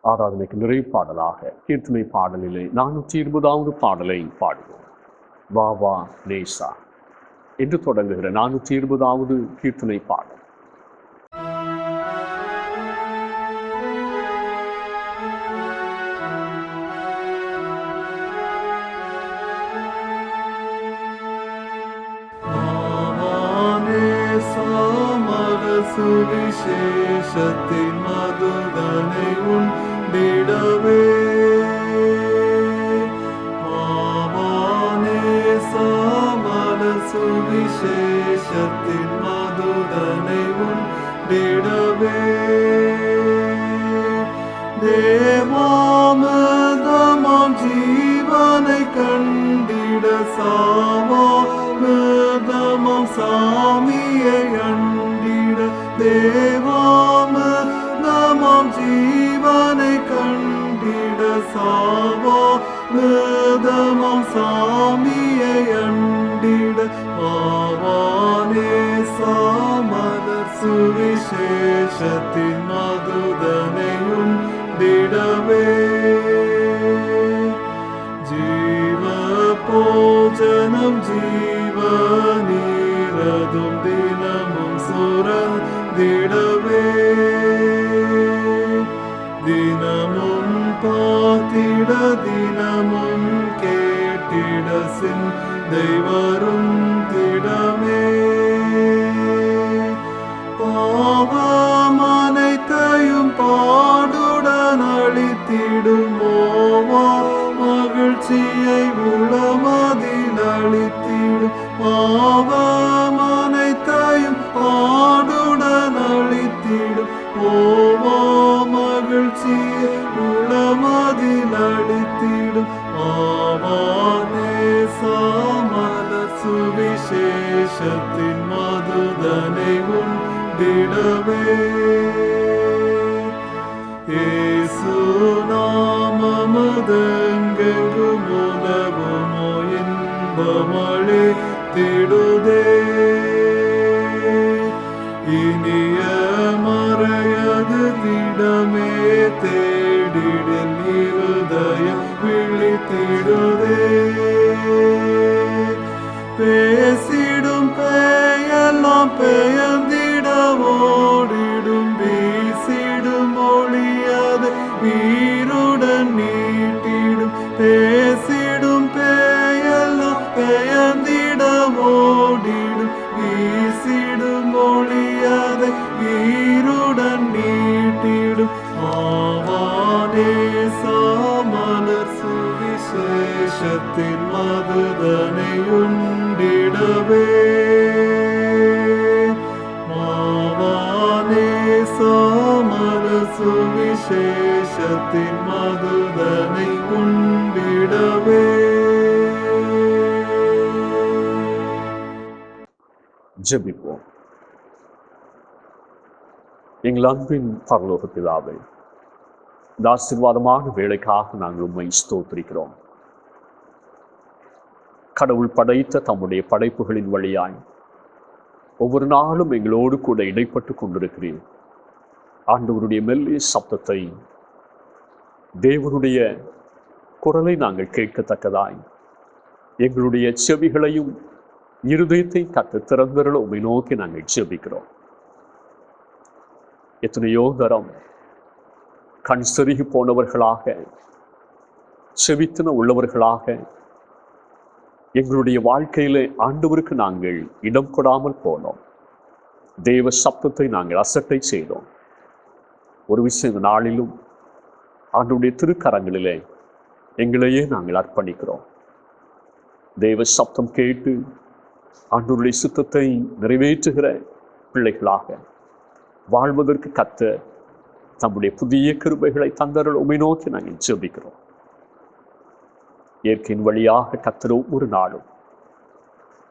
ஆராதனைக்கு நிறைவு பாடலாக கீர்த்தனை பாடலிலே 420வது பாடலை பாடுவோம். வா வா நேசா என்று தொடங்குகிற 420வது கீர்த்தனை பாடல். சுவிசேஷத்தின் மதுதனை உண்டிடவே மாவானே சாமல சுவிசேஷத்தின் மதுதனை உண்டிடவே தேவாமிர்தமாம் ஜீவனை கண்டிட சாவாமிர்தமாம் சாமியை தேவாமிர்தமாம் ஜீவனை கண்டிட சாவாமிர்தமாம் சாமியை அண்டிட மாவானே சாமலர் சுவிசேஷத்தின் மதுதனை உண்டிடவே ஜீவ போஜனம் ஜீவநீரதும் தினமும் சுரந்திடவே தினமும் பார்த்திட தினமும் கேட்டிட சிந்தை வரும் திடமே பாவமனைத்தையும் பாடுடன் அளித்திடுமோவா மகிழ்ச்சியை உளமதில் அளித்திடும் பாவமனைத்தையும் பாடுடன் அளித்திடும் ஓவா மகிழ்ச்சியை உளமதில் அளித்திடும் ஆவானே சாமலர் சுவிசேஷத்தின் மதுதனை உண்டிடவே இயேசு நாமமதெங்கெங்கும் உலகுமோ இன்பமழை திடுதே இனிய மறையது திடமே தேடிடில் இருதயம் விழித்திடுதே பேசிடும் பெயெல்லாம் பெயர்ந்திட ஓடிடும் வீசிடும் ஒளியது வீருடன் நீட்டிடும் பேசிடும் பெயெல்லாம் பெயர்ந்திட ஓடிடும் வீசிடும் ஒளியதை வீருடன் நீட்டிடும் ஆவானே சாமலர் சுவிசேஷத்தின் மதுதனை உண்டிடவே மாவானே சாமலர் சுவிசேஷத்தின் மதுதனை உண்டிடவே. ஜெபிப்போம். எங்கள் அன்பின் பரலோக பிதாவே, இந்த ஆசீர்வாதமான வேலைக்காக நாங்கள் உம்மை ஸ்தோத்திரிக்கிறோம். கடவுள் படைத்த தம்முடைய படைப்புகளின் வழியாய் ஒவ்வொரு நாளும் எங்களோடு கூட இடைப்பட்டு கொண்டிருக்கிறீர். ஆண்டவருடைய மெல்லிய சப்தத்தை, தேவனுடைய குரலை நாங்கள் கேட்கத்தக்கதாய் எங்களுடைய செவிகளையும் இருதயத்தை கத்து திறந்தருள உம்மை நோக்கி நாங்கள் ஜெபிக்கிறோம். எத்தனையோ தரம் கண் செருகி போனவர்களாக, செவித்தின உள்ளவர்களாக எங்களுடைய வாழ்க்கையிலே ஆண்டவருக்கு நாங்கள் இடம் கொடாமல் போனோம். தேவ சப்தத்தை நாங்கள் அசட்டை செய்தோம். ஒரு விஷயம் இந்த நாளிலும் ஆண்டவருடைய திருக்கரங்களிலே எங்களையே நாங்கள் அர்ப்பணிக்கிறோம். தேவ சப்தம் கேட்டு ஆண்டவருடைய சித்தத்தை நிறைவேற்றுகிற பிள்ளைகளாக வாழ்வதற்கு கர்த்தர் தம்முடைய புதிய கிருபைகளை தந்தருள் உம்மை நோக்கி நாங்கள் ஜெபிக்கிறோம். இயற்கையின் வழியாக கர்த்தர் ஒவ்வொரு நாளும்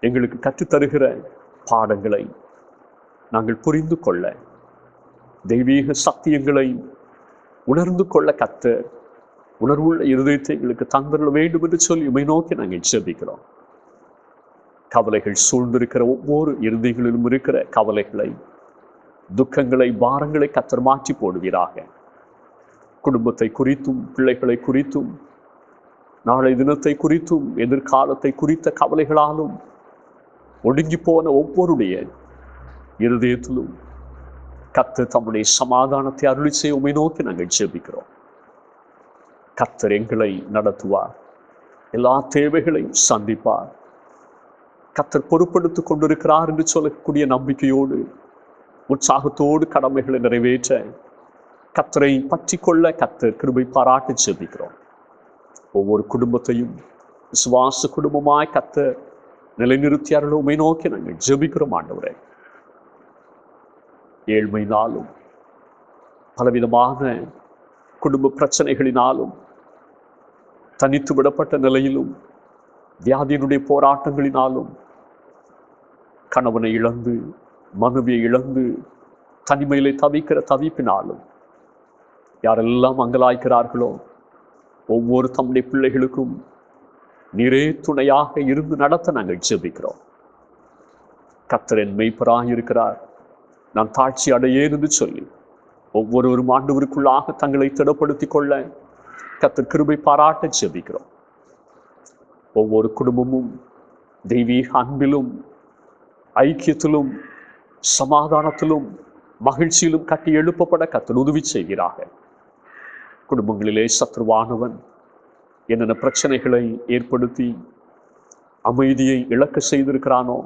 எங்களுக்கு கற்றுத்தருகிற பாடங்களை நாங்கள் புரிந்து கொள்ள, தெய்வீக சத்தியங்களை உணர்ந்து கொள்ள கர்த்தர் உணர்வுள்ள இருதயத்தை எங்களுக்கு தந்துள்ள வேண்டும் என்று சொல்லி உம்மை நோக்கி நாங்கள் ஜெபிக்கிறோம். கவலைகள் சூழ்ந்திருக்கிற ஒவ்வொரு இருதயங்களிலும் இருக்கிற கவலைகளை, துக்கங்களை, பாரங்களை கர்த்தர் மாற்றி போடுவீராக. குடும்பத்தை குறித்தும், பிள்ளைகளை குறித்தும், நாளை தினத்தை குறித்தும், எதிர்காலத்தை குறித்த கவலைகளாலும் ஒடுங்கி போன ஒவ்வொருடைய இருதயத்திலும் கர்த்தர் தம்முடைய சமாதானத்தை அருளி செய்ய உம்மை நோக்கி நாங்கள் ஜெபிக்கிறோம். கர்த்தர் எங்களை நடத்துவார், எல்லா தேவைகளையும் சந்திப்பார். கர்த்தர் பொறுப்படுத்திக் கொண்டிருக்கிறார் என்று சொல்லக்கூடிய நம்பிக்கையோடு, உற்சாகத்தோடு கடமைகளை நிறைவேற்ற கர்த்தரை பற்றி கொள்ள கர்த்தர் கிருபை பாராட்டி ஜெபிக்கிறோம். ஒவ்வொரு குடும்பத்தையும் விசுவாச குடும்பமாய் கர்த்தர் நிலைநிறுத்தியார்கள் உம்மை நோக்கி நாங்கள் ஜெபிக்கிறோம். ஆண்டவரே, ஏழ்மையினாலும் பலவிதமான குடும்ப பிரச்சனைகளினாலும் தனித்து விடப்பட்ட நிலையிலும் வியாதியினுடைய போராட்டங்களினாலும் கணவனை இழந்து, மனைவியை இழந்து, தனிமையிலே தவிக்கிற தவிப்பினாலும் யாரெல்லாம் அங்கலாய்க்கிறார்களோ ஒவ்வொரு தம்முடைய பிள்ளைகளுக்கும் நீரே துணையாக இருந்து நடத்த நாங்கள் ஜெபிக்கிறோம். கர்த்தர் என் மெய்ப்பராய் இருக்கிறார், நான் தாழ்ச்சி அடையேன் என்று சொல்லி ஒவ்வொருவரும் ஆண்டவருக்குள்ளாக தங்களை திடப்படுத்திக் கொள்ள கர்த்தர் கிருபை பாராட்ட ஜெபிக்கிறோம். ஒவ்வொரு குடும்பமும் தெய்வீக அன்பிலும், ஐக்கியத்திலும், சமாதானத்திலும், மகிழ்ச்சியிலும் கட்டி எழுப்பப்பட கர்த்தர் உதவி செய்கிறார்கள். குடும்பங்களிலே சத்ருவானவன் என்னென்ன பிரச்சனைகளை ஏற்படுத்தி அமைதியை இழக்க செய்திருக்கிறானோ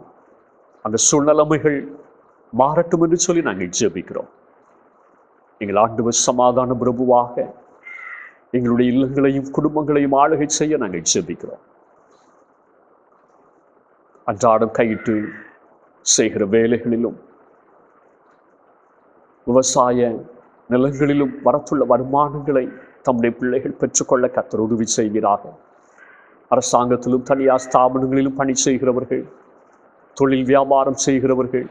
அந்த சூழ்நிலைமைகள் மாறட்டும் என்று சொல்லி நாங்கள் ஜெபிக்கிறோம். எங்கள் ஆண்டவர் சமாதான பிரபுவாக எங்களுடைய இல்லங்களையும் குடும்பங்களையும் ஆளுகை செய்ய நாங்கள் ஜெபிக்கிறோம். அன்றாடம் கையிட்டு செய்கிற வேலைகளிலும், விவசாய நிலங்களிலும் வரத்துள்ள வருமானங்களை தம்முடைய பிள்ளைகள் பெற்றுக்கொள்ள கர்த்தர் உதவி செய்கிறார்கள். அரசாங்கத்திலும் தனியார் ஸ்தாபனங்களிலும் பணி செய்கிறவர்கள், தொழில் வியாபாரம் செய்கிறவர்கள்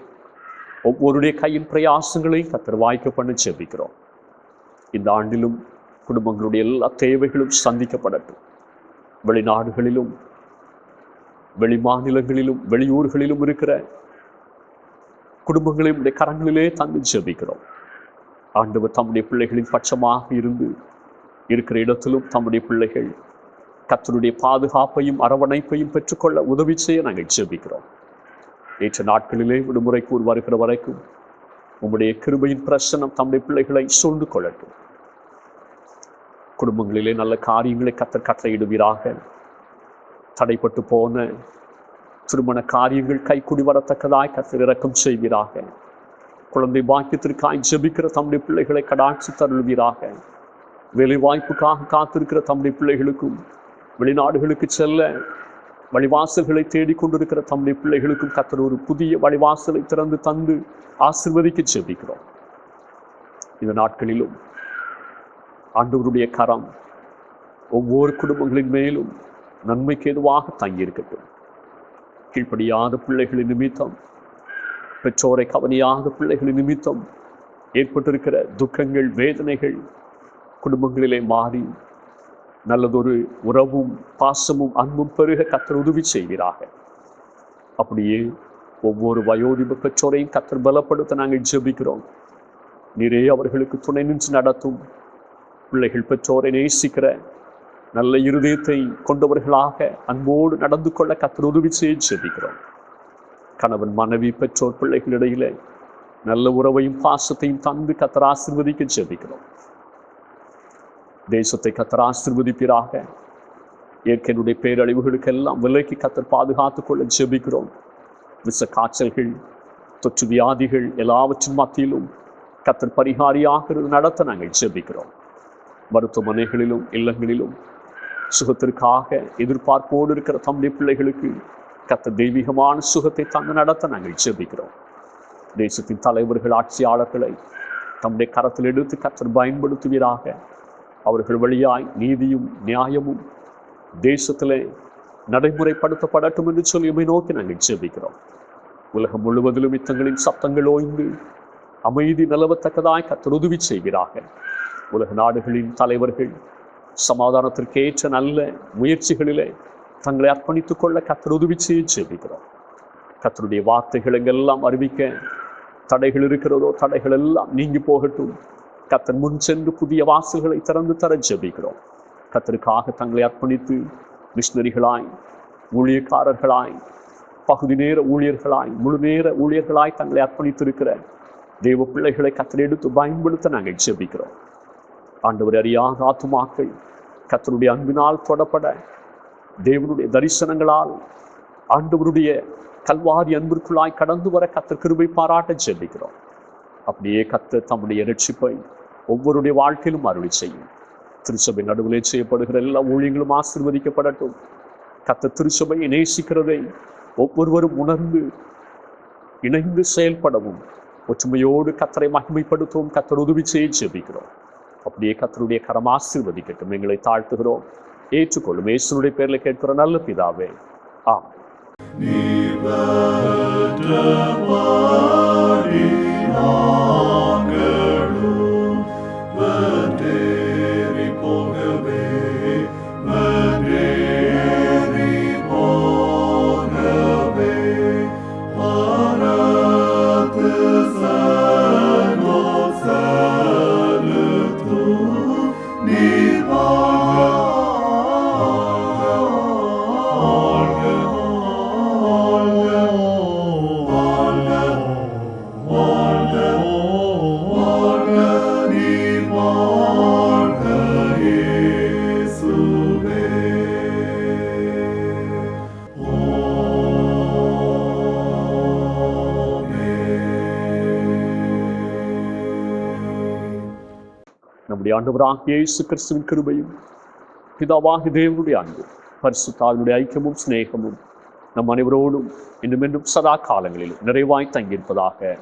ஒவ்வொருடைய கையின் பிரயாசங்களையும் கர்த்தர் வாய்க்க பண்ண ஜெபிக்கிறோம். இந்த ஆண்டிலும் குடும்பங்களுடைய எல்லா தேவைகளும் சந்திக்கப்படட்டும். வெளிநாடுகளிலும், வெளி மாநிலங்களிலும், வெளியூர்களிலும் இருக்கிற குடும்பங்களையும் உடைய கரங்களிலே தந்து ஜெபிக்கிறோம். ஆண்டவர் தம்முடைய பிள்ளைகளின் பட்சமாக இருந்து இருக்கிற இடத்திலும் தம்முடைய பிள்ளைகள் கர்த்தருடைய பாதுகாப்பையும் அரவணைப்பையும் பெற்றுக்கொள்ள உதவி செய்ய நாங்கள் ஜெபிக்கிறோம். ஏற்ற நாட்களிலே விடுமுறைக்கு வருகிற வரைக்கும் உம்முடைய கிருபையின் பிரசன்னம் தம்முடைய பிள்ளைகளை சூழ்ந்து கொள்ளட்டும். குடும்பங்களிலே நல்ல காரியங்களை கர்த்தர் கட்டளையிடுவீராக. தடைப்பட்டு போன திருமண காரியங்கள் கைக்கூடி வரத்தக்கதாய் கர்த்தர் இரக்கம் செய்வீராக. குழந்தை பாக்கியத்திற்காய் ஜெபிக்கிற தம்முடைய பிள்ளைகளை கடாட்சி தருள்வீராக. வேலை வாய்ப்புக்காக காத்திருக்கிற தம்முடைய பிள்ளைகளுக்கும், வெளிநாடுகளுக்கு செல்ல வழிவாசல்களை தேடிக்கொண்டிருக்கிற தம்முடைய பிள்ளைகளுக்கும் கர்த்தர் ஒரு புதிய வழிவாசலை திறந்து தந்து ஆசீர்வதிக்க ஜெபிக்கிறோம். இந்த நாட்களிலும் ஆண்டவருடைய கரம் ஒவ்வொரு குடும்பங்களின் மேலும் நன்மைக்கு ஏதுவாக தங்கியிருக்கட்டும். கீழ்ப்படியாத பிள்ளைகளின் நிமித்தம், பெற்றோரை கவனியாத பிள்ளைகளின் நிமித்தம் ஏற்பட்டிருக்கிற துக்கங்கள், வேதனைகள் குடும்பங்களிலே மாறி நல்லதொரு உறவும், பாசமும், அன்பும் பெருக கர்த்தர் உதவி செய்கிறார்கள். அப்படியே ஒவ்வொரு வயோதிப பெற்றோரையும் கர்த்தர் பலப்படுத்த நாங்கள் ஜெபிக்கிறோம். நீரே அவர்களுக்கு துணை நின்று நடத்தும். பிள்ளைகள் பெற்றோரை நேசிக்கிற நல்ல இருதயத்தை கொண்டவர்களாக அன்போடு நடந்து கொள்ள கர்த்தர் உதவி செய்ய ஜெபிக்கிறோம். கணவன், மனைவி, பெற்றோர், பிள்ளைகளிடையிலே நல்ல உறவையும் பாசத்தையும் தந்து கர்த்தர் ஆசீர்வதிக்க ஜெபிக்கிறோம். தேசத்தை கர்த்தர் ஆசீர்வதிப்பீராக. இயற்கையினுடைய பேரழிவுகளுக்கெல்லாம் விலைக்கு கர்த்தர் பாதுகாத்துக் கொள்ள ஜெபிக்கிறோம். விஷ காய்ச்சல்கள், தொற்று வியாதிகள் எல்லாவற்றின் மத்தியிலும் கர்த்தர் பரிகாரியாக நடத்த நாங்கள் ஜெபிக்கிறோம். மருத்துவமனைகளிலும் இல்லங்களிலும் சுகத்திற்காக எதிர்பார்ப்போடு இருக்கிற தம்முடைய பிள்ளைகளுக்கு கர்த்தர் தெய்வீகமான சுகத்தை தந்து நடத்த நாங்கள் ஜெபிக்கிறோம். தேசத்தின் தலைவர்கள், ஆட்சியாளர்களை தம்முடைய கரத்தில் எடுத்து கர்த்தர் பயன்படுத்துவீராக. அவர்கள் வழியாய் நீதியும் நியாயமும் தேசத்திலே நடைமுறைப்படுத்தப்படட்டும் என்று சொல்லி உம்மை நோக்கி நாங்கள் ஜெபிக்கிறோம். உலகம் முழுவதிலும் யுத்தங்களின் சத்தங்கள் ஓய்ந்து அமைதி நிலவத்தக்கதாய் கர்த்தர் உதவி செய்வீராக. உலக நாடுகளின் தலைவர்கள் சமாதானத்திற்கேற்ற நல்ல முயற்சிகளிலே தங்களை அர்ப்பணித்துக் கொள்ள கர்த்தர் உதவி செய்ய ஜெபிக்கிறோம். கர்த்தருடைய வார்த்தைகள் எங்கெல்லாம் அறிவிக்க தடைகள் இருக்கிறதோ தடைகள் எல்லாம் நீங்கி போகட்டும். கர்த்தர் முன் சென்று புதிய வாசல்களை திறந்து தர ஜெபிக்கிறோம். கர்த்தருக்காக தங்களை அர்ப்பணித்து மிஷனரிகளாய், ஊழியக்காரர்களாய், பகுதி நேர ஊழியர்களாய், முழு நேர ஊழியர்களாய் தங்களை அர்ப்பணித்திருக்கிற தேவ பிள்ளைகளை கர்த்தர் எடுத்து பயன்படுத்த நாங்கள் ஜெபிக்கிறோம். ஆண்டவர் அறியாத ஆத்துமாக்கள் கர்த்தருடைய அன்பினால் தொடப்பட, தேவனுடைய தரிசனங்களால் ஆண்டவருடைய கல்வாரி அன்பிற்குள்ளாய் கடந்து வர கர்த்தர் கிருபை பாராட்ட ஜெபிக்கிறோம். அப்படியே கர்த்தர் தம்முடைய இரட்சிப்பை ஒவ்வொருடைய வாழ்க்கையிலும் அருளி செய்யும். திருச்சபை நடுவிலே செய்யப்படுகிற எல்லா ஊழியங்களும் ஆசீர்வதிக்கப்படட்டும். கர்த்தர் திருச்சபையை நேசிக்கிறதை ஒவ்வொருவரும் உணர்ந்து இணைந்து செயல்படவும் ஒற்றுமையோடு கர்த்தரை மகிமைப்படுத்தவும் கர்த்தர் உதவி செய்ய ஜெபிக்கிறோம். அப்படியே கர்த்தருடைய கரம் ஆசீர்வதிக்கட்டும். எங்களை தாழ்த்துகிறோம், ஏற்றுக்கொள்ளும். இயேசுவின் பேரில் கேட்கிற நல்ல பிதாவே, ஆமென். நம்முடைய ஆண்டவராகிய இயேசு கிறிஸ்துவின் கிருபையும் பிதாவாகிய தேவனுடைய அன்பும் பரிசுத்த ஆவியுடைய ஐக்கியமும் சிநேகமும் நம் அனைவரோடும் இன்னும் சதா காலங்களில் நிறைவாய் தங்கியிருப்பதாக.